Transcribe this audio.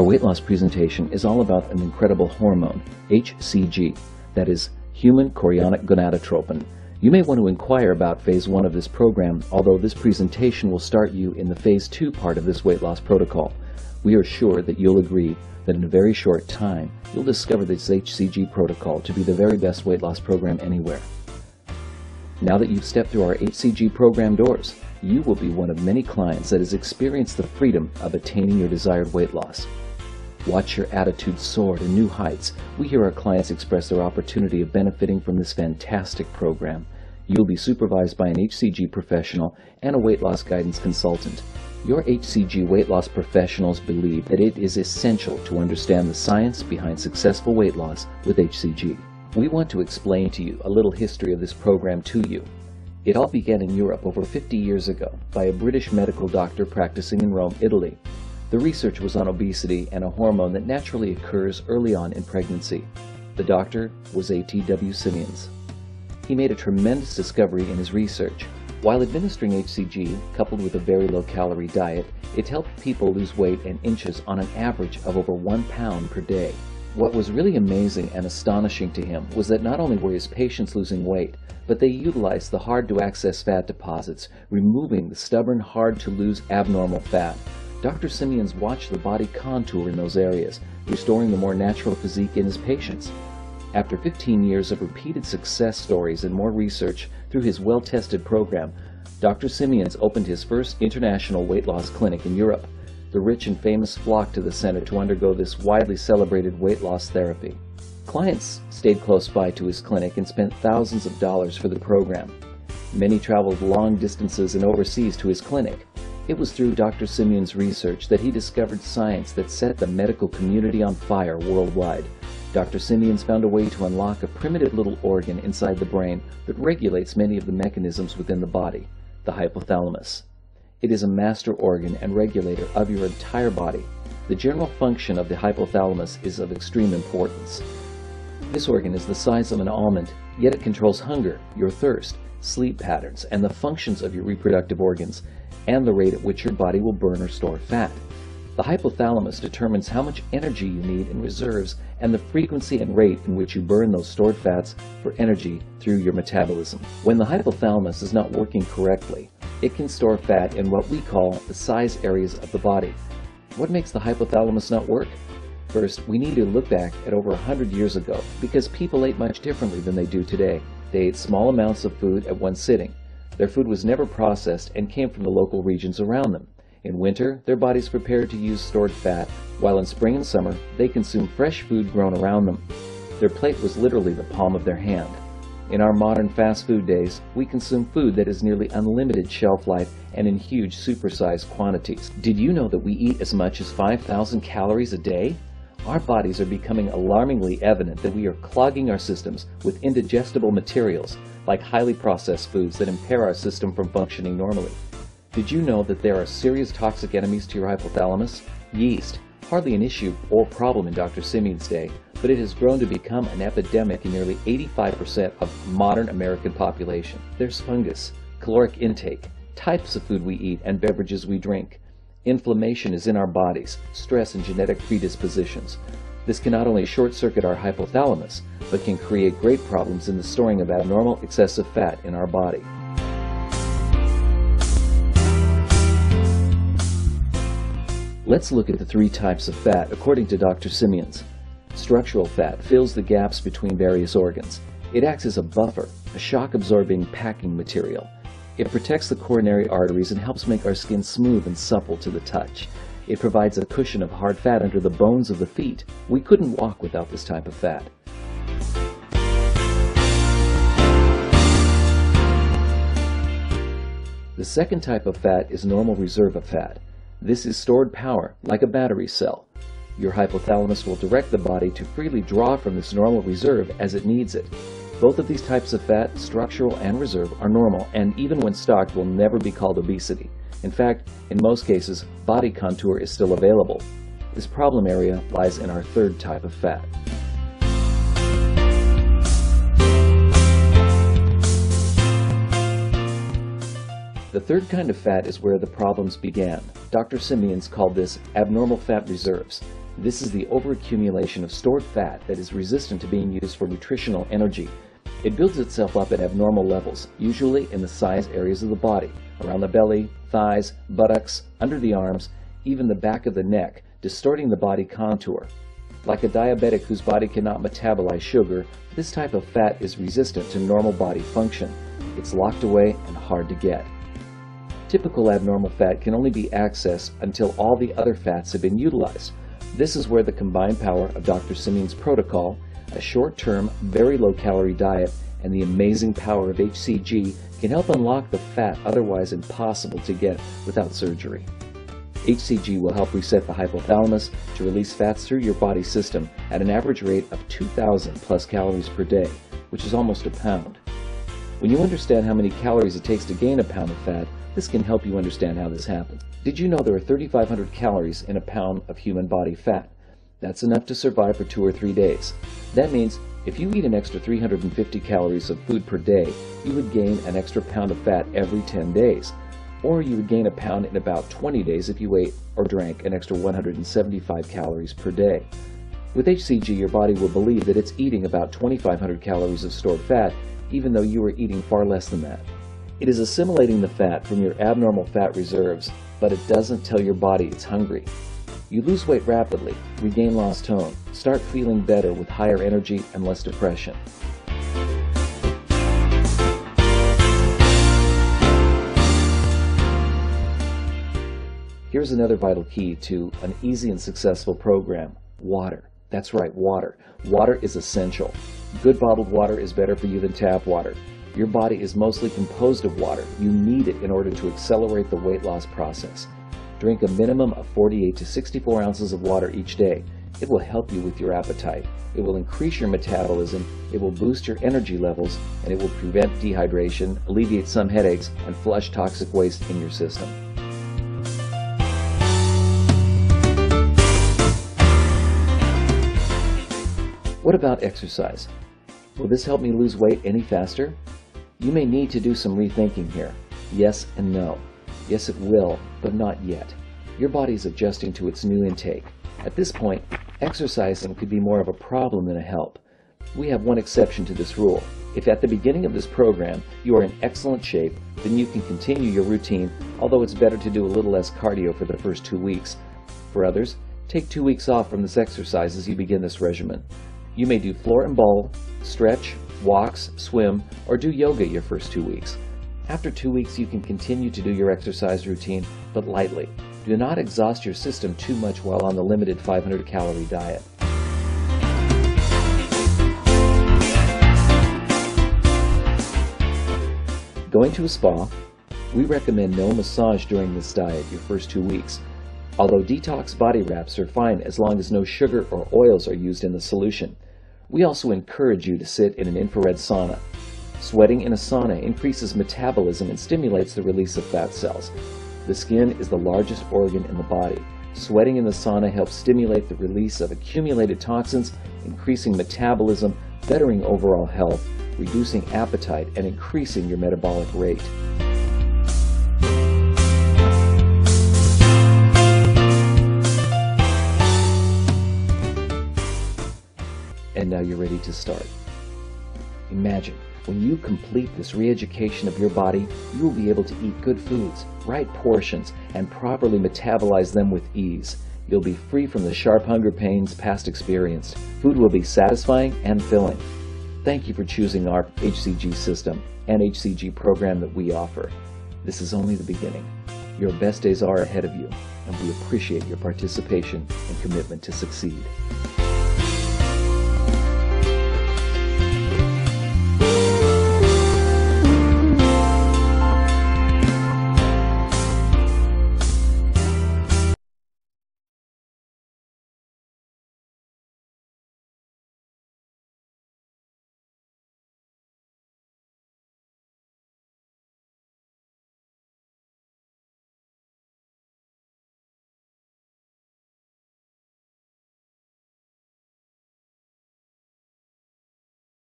weight loss presentation is all about an incredible hormone, Hcg, that is human chorionic gonadotropin. You may want to inquire about phase 1 of this program, although this presentation will start you in the phase 2 part of this weight loss protocol. We are sure that you'll agree that in a very short time, you'll discover this Hcg protocol to be the very best weight loss program anywhere. Now that you've stepped through our Hcg program doors, you will be one of many clients that has experienced the freedom of attaining your desired weight loss. Watch your attitude soar to new heights. We hear our clients express their opportunity of benefiting from this fantastic program. You'll be supervised by an Hcg professional and a weight loss guidance consultant. Your Hcg weight loss professionals believe that it is essential to understand the science behind successful weight loss with Hcg. We want to explain to you a little history of this program to you. It all began in Europe over 50 years ago by a British medical doctor practicing in Rome, Italy. The research was on obesity and a hormone that naturally occurs early on in pregnancy. The doctor was Hcg Simmons. He made a tremendous discovery in his research. While administering Hcg, coupled with a very low-calorie diet, it helped people lose weight in inches on an average of over 1 pound per day. What was really amazing and astonishing to him was that not only were his patients losing weight, but they utilized the hard-to-access fat deposits, removing the stubborn, hard-to-lose abnormal fat. Dr. Simmons watched the body contour in those areas, restoring the more natural physique in his patients. After 15 years of repeated success stories and more research through his well-tested program, Dr. Simmons opened his first international weight loss clinic in Europe. The rich and famous flocked to the center to undergo this widely celebrated weight loss therapy. Clients stayed close by to his clinic and spent thousands of dollars for the program. Many traveled long distances and overseas to his clinic. It was through Dr. Simmons' research that he discovered science that set the medical community on fire worldwide. Dr. Simmons found a way to unlock a primitive little organ inside the brain that regulates many of the mechanisms within the body, the hypothalamus. It is a master organ and regulator of your entire body. The general function of the hypothalamus is of extreme importance. This organ is the size of an almond, yet it controls hunger, your thirst, sleep patterns, and the functions of your reproductive organs, and the rate at which your body will burn or store fat. The hypothalamus determines how much energy you need in reserves and the frequency and rate in which you burn those stored fats for energy through your metabolism. When the hypothalamus is not working correctly, it can store fat in what we call the size areas of the body. What makes the hypothalamus not work? First, we need to look back at over 100 years ago, because people ate much differently than they do today. They ate small amounts of food at one sitting. Their food was never processed and came from the local regions around them. In winter, their bodies prepared to use stored fat, while in spring and summer, they consumed fresh food grown around them. Their plate was literally the palm of their hand. In our modern fast food days, we consume food that has nearly unlimited shelf life and in huge supersized quantities. Did you know that we eat as much as 5,000 calories a day? Our bodies are becoming alarmingly evident that we are clogging our systems with indigestible materials, like highly processed foods that impair our system from functioning normally. Did you know that there are serious toxic enemies to your hypothalamus? Yeast, hardly an issue or problem in Dr. Simmons' day, but it has grown to become an epidemic in nearly 85% of modern American population. There's fungus, caloric intake, types of food we eat, and beverages we drink. Inflammation is in our bodies, stress and genetic predispositions. This can not only short-circuit our hypothalamus, but can create great problems in the storing of abnormal excessive fat in our body. Let's look at the 3 types of fat according to Dr. Simmons. Structural fat fills the gaps between various organs. It acts as a buffer, a shock-absorbing packing material. It protects the coronary arteries and helps make our skin smooth and supple to the touch. It provides a cushion of hard fat under the bones of the feet. We couldn't walk without this type of fat. The second type of fat is normal reserve of fat. This is stored power, like a battery cell. Your hypothalamus will direct the body to freely draw from this normal reserve as it needs it. Both of these types of fat, structural and reserve, are normal, and even when stocked will never be called obesity. In fact, in most cases, body contour is still available. This problem area lies in our third type of fat. The third kind of fat is where the problems began. Dr. Simmons called this abnormal fat reserves. This is the overaccumulation of stored fat that is resistant to being used for nutritional energy. It builds itself up at abnormal levels, usually in the size areas of the body, around the belly, thighs, buttocks, under the arms, even the back of the neck, distorting the body contour. Like a diabetic whose body cannot metabolize sugar, this type of fat is resistant to normal body function. It's locked away and hard to get. Typical abnormal fat can only be accessed until all the other fats have been utilized. This is where the combined power of Dr. Simeon's protocol, a short-term, very low-calorie diet, and the amazing power of HCG can help unlock the fat otherwise impossible to get without surgery. HCG will help reset the hypothalamus to release fats through your body system at an average rate of 2,000 plus calories per day, which is almost a pound. When you understand how many calories it takes to gain a pound of fat, this can help you understand how this happens. Did you know there are 3,500 calories in a pound of human body fat? That's enough to survive for 2 or 3 days. That means if you eat an extra 350 calories of food per day, you would gain an extra pound of fat every 10 days. Or you would gain a pound in about 20 days if you ate or drank an extra 175 calories per day. With HCG, your body will believe that it's eating about 2,500 calories of stored fat, even though you are eating far less than that. It is assimilating the fat from your abnormal fat reserves, but it doesn't tell your body it's hungry. You lose weight rapidly, regain lost tone, start feeling better with higher energy and less depression. Here's another vital key to an easy and successful program: water. That's right, water. Water is essential. Good bottled water is better for you than tap water. Your body is mostly composed of water. You need it in order to accelerate the weight loss process. Drink a minimum of 48 to 64 ounces of water each day. It will help you with your appetite. It will increase your metabolism, it will boost your energy levels, and it will prevent dehydration, alleviate some headaches, and flush toxic waste in your system. What about exercise? Will this help me lose weight any faster? You may need to do some rethinking here. Yes and no. Yes, it will, but not yet. Your body is adjusting to its new intake. At this point, exercising could be more of a problem than a help. We have one exception to this rule. If at the beginning of this program you are in excellent shape, then you can continue your routine, although it's better to do a little less cardio for the first 2 weeks. For others, take 2 weeks off from this exercise as you begin this regimen. You may do floor and bowl, stretch, walks, swim, or do yoga your first 2 weeks. After 2 weeks, you can continue to do your exercise routine, but lightly. Do not exhaust your system too much while on the limited 500-calorie diet. Going to a spa, we recommend no massage during this diet your first 2 weeks, although detox body wraps are fine as long as no sugar or oils are used in the solution. We also encourage you to sit in an infrared sauna. Sweating in a sauna increases metabolism and stimulates the release of fat cells. The skin is the largest organ in the body. Sweating in the sauna helps stimulate the release of accumulated toxins, increasing metabolism, bettering overall health, reducing appetite, and increasing your metabolic rate. And now you're ready to start. Imagine, when you complete this re-education of your body, you will be able to eat good foods, right portions, and properly metabolize them with ease. You'll be free from the sharp hunger pains past experienced. Food will be satisfying and filling. Thank you for choosing our HCG system and HCG program that we offer. This is only the beginning. Your best days are ahead of you, and we appreciate your participation and commitment to succeed.